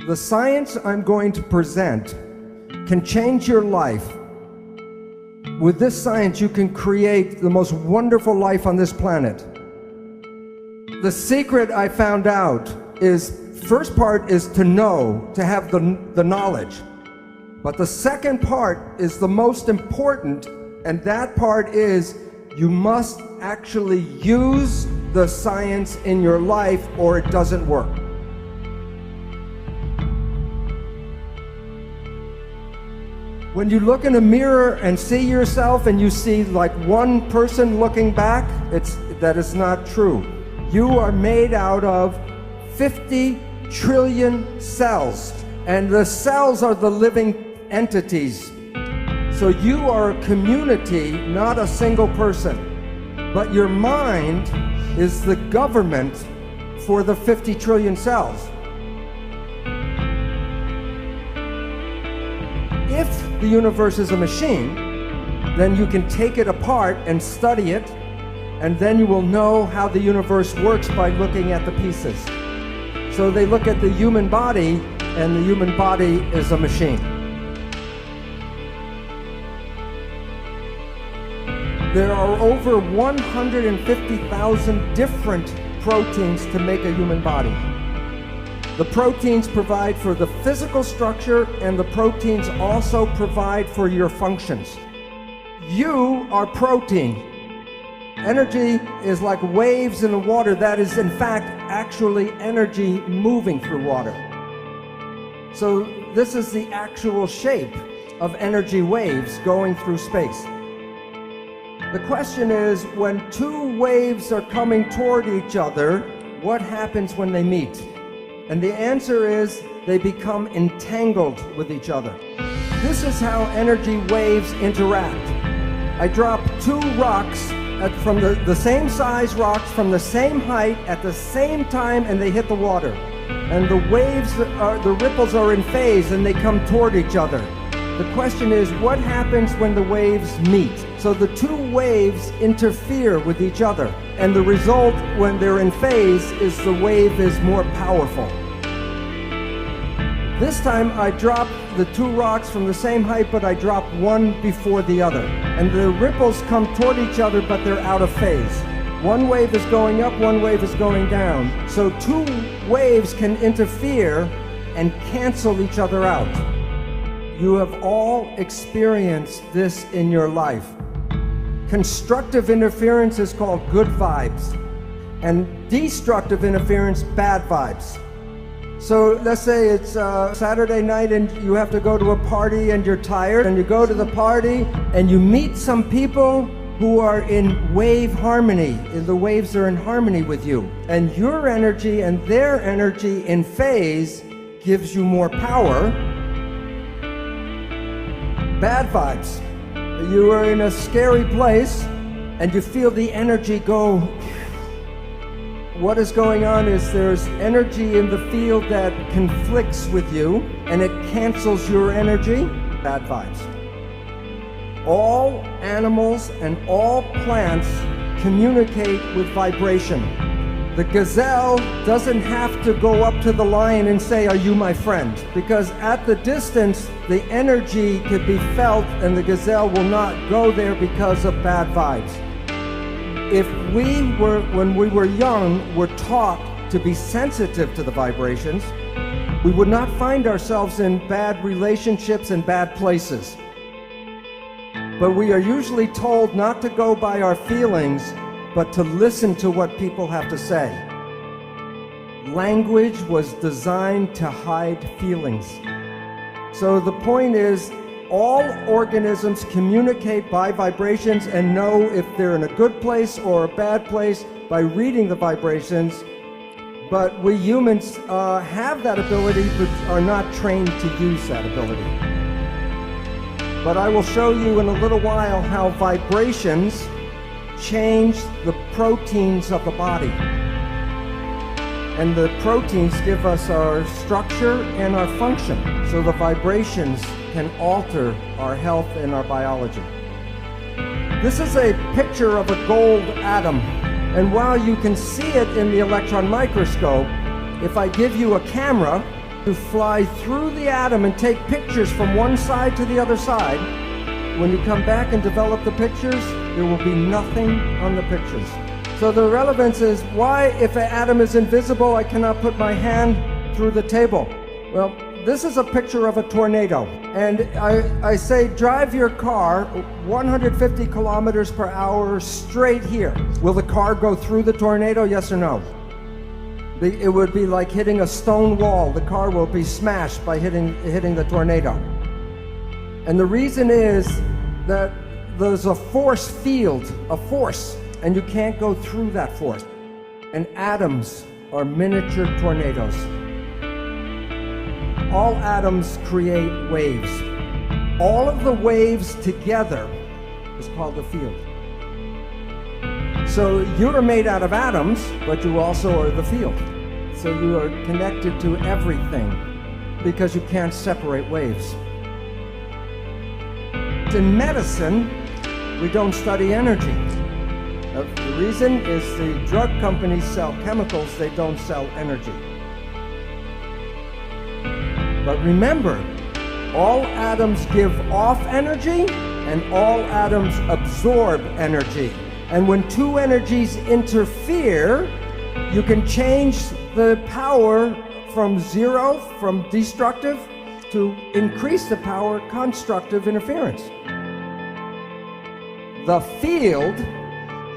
The science I'm going to present can change your life. With this science, you can create the most wonderful life on this planet. The secret I found out is, first part is to know, to have the knowledge. But the second part is the most important, and that part is you must actually use the science in your life or it doesn't work. When you look in a mirror and see yourself and you see like one person looking back, that is not true. You are made out of 50 trillion cells, and the cells are the living entities. So you are a community, not a single person. But your mind is the government for the 50 trillion cells. If the universe is a machine, then you can take it apart and study it, and then you will know how the universe works by looking at the pieces. So they look at the human body, and the human body is a machine. There are over 150,000 different proteins to make a human body. The proteins provide for the physical structure, and the proteins also provide for your functions. You are protein. Energy is like waves in the water. That is, in fact, actually energy moving through water. So this is the actual shape of energy waves going through space. The question is, when two waves are coming toward each other, what happens when they meet? And the answer is, they become entangled with each other. This is how energy waves interact. I drop two rocks from the same size rocks from the same height at the same time, and they hit the water. And the waves, the ripples are in phase, and they come toward each other. The question is, what happens when the waves meet? So the two waves interfere with each other, and the result when they're in phase is the wave is more powerful. This time I drop the two rocks from the same height, but I drop one before the other. And the ripples come toward each other, but they're out of phase. One wave is going up, one wave is going down. So two waves can interfere and cancel each other out. You have all experienced this in your life. Constructive interference is called good vibes, and destructive interference, bad vibes. So let's say it's Saturday night and you have to go to a party and you're tired, and you go to the party and you meet some people who are in wave harmony. The waves are in harmony with you, and your energy and their energy in phase gives you more power. Bad vibes. You are in a scary place and you feel the energy go. What is going on is there's energy in the field that conflicts with you, and it cancels your energy. Bad vibes. All animals and all plants communicate with vibration. The gazelle doesn't have to go up to the lion and say, "Are you my friend?" Because at the distance, the energy could be felt, and the gazelle will not go there because of bad vibes. If when we were young, were taught to be sensitive to the vibrations, we would not find ourselves in bad relationships and bad places. But we are usually told not to go by our feelings, but to listen to what people have to say. Language was designed to hide feelings. So the point is, all organisms communicate by vibrations and know if they're in a good place or a bad place by reading the vibrations. But we humans have that ability, but are not trained to use that ability. But I will show you in a little while how vibrations change the proteins of the body. And the proteins give us our structure and our function. So the vibrations can alter our health and our biology. This is a picture of a gold atom. And while you can see it in the electron microscope, if I give you a camera to fly through the atom and take pictures from one side to the other side. When you come back and develop the pictures, there will be nothing on the pictures. So the relevance is, why, if an atom is invisible, I cannot put my hand through the table? Well, this is a picture of a tornado. And I say, drive your car 150 kilometers per hour straight here. Will the car go through the tornado, yes or no? It would be like hitting a stone wall. The car will be smashed by hitting the tornado. And the reason is that there's a force field, a force, and you can't go through that force. And atoms are miniature tornadoes. All atoms create waves. All of the waves together is called the field. So you're made out of atoms, but you also are the field. So you are connected to everything because you can't separate waves. In medicine, we don't study energy. The reason is the drug companies sell chemicals, they don't sell energy. But remember, all atoms give off energy and all atoms absorb energy. And when two energies interfere, you can change the power from zero, from destructive, to increase the power, constructive interference. The field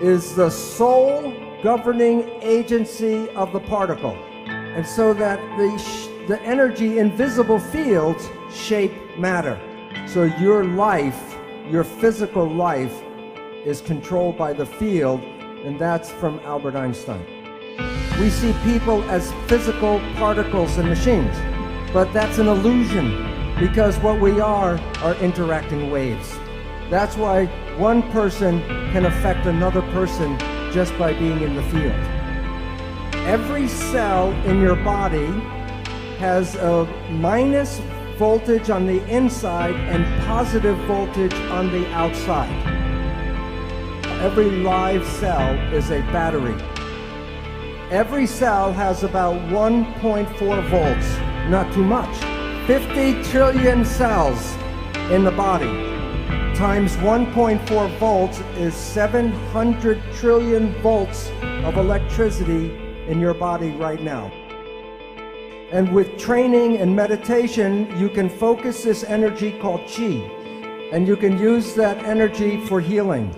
is the sole governing agency of the particle. And so that the energy in visible fields shape matter. So your life, your physical life, is controlled by the field, and that's from Albert Einstein. We see people as physical particles and machines, but that's an illusion, because what we are interacting waves. That's why one person can affect another person just by being in the field. Every cell in your body has a minus voltage on the inside and positive voltage on the outside. Every live cell is a battery. Every cell has about 1.4 volts, not too much. 50 trillion cells in the body times 1.4 volts is 700 trillion volts of electricity in your body right now. And with training and meditation, you can focus this energy called Qi, and you can use that energy for healing.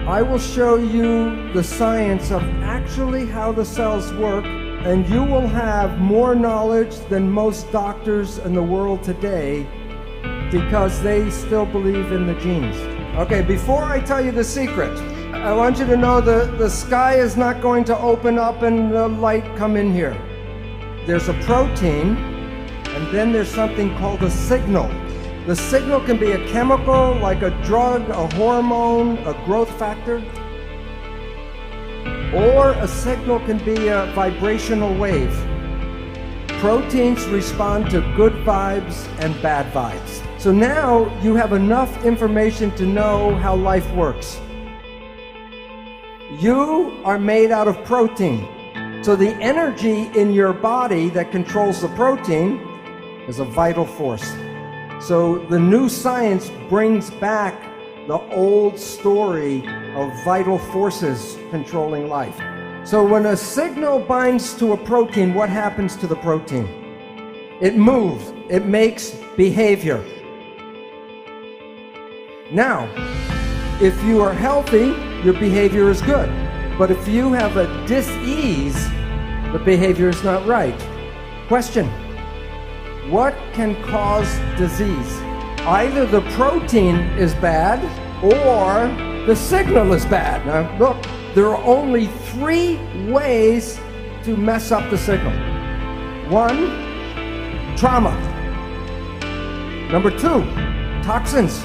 I will show you the science of actually how the cells work, and you will have more knowledge than most doctors in the world today, because they still believe in the genes. Okay, before I tell you the secret, I want you to know the sky is not going to open up and the light come in here. There's a protein, and then there's something called a signal. The signal can be a chemical, like a drug, a hormone, a growth factor, or a signal can be a vibrational wave. Proteins respond to good vibes and bad vibes. So now you have enough information to know how life works. You are made out of protein. So the energy in your body that controls the protein is a vital force. So the new science brings back the old story of vital forces controlling life. So when a signal binds to a protein, what happens to the protein? It moves. It makes behavior. Now, if you are healthy, your behavior is good. But if you have a dis-ease, the behavior is not right. Question: what can cause disease? Either the protein is bad or the signal is bad. Now, look, there are only 3 ways to mess up the signal. 1, trauma. Number 2, toxins.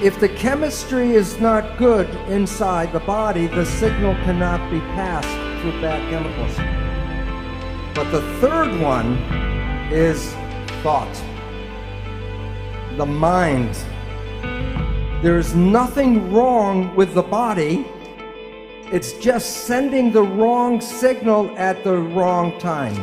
If the chemistry is not good inside the body, the signal cannot be passed through bad chemicals. But the third one is thought. The mind. There is nothing wrong with the body. It's just sending the wrong signal at the wrong time.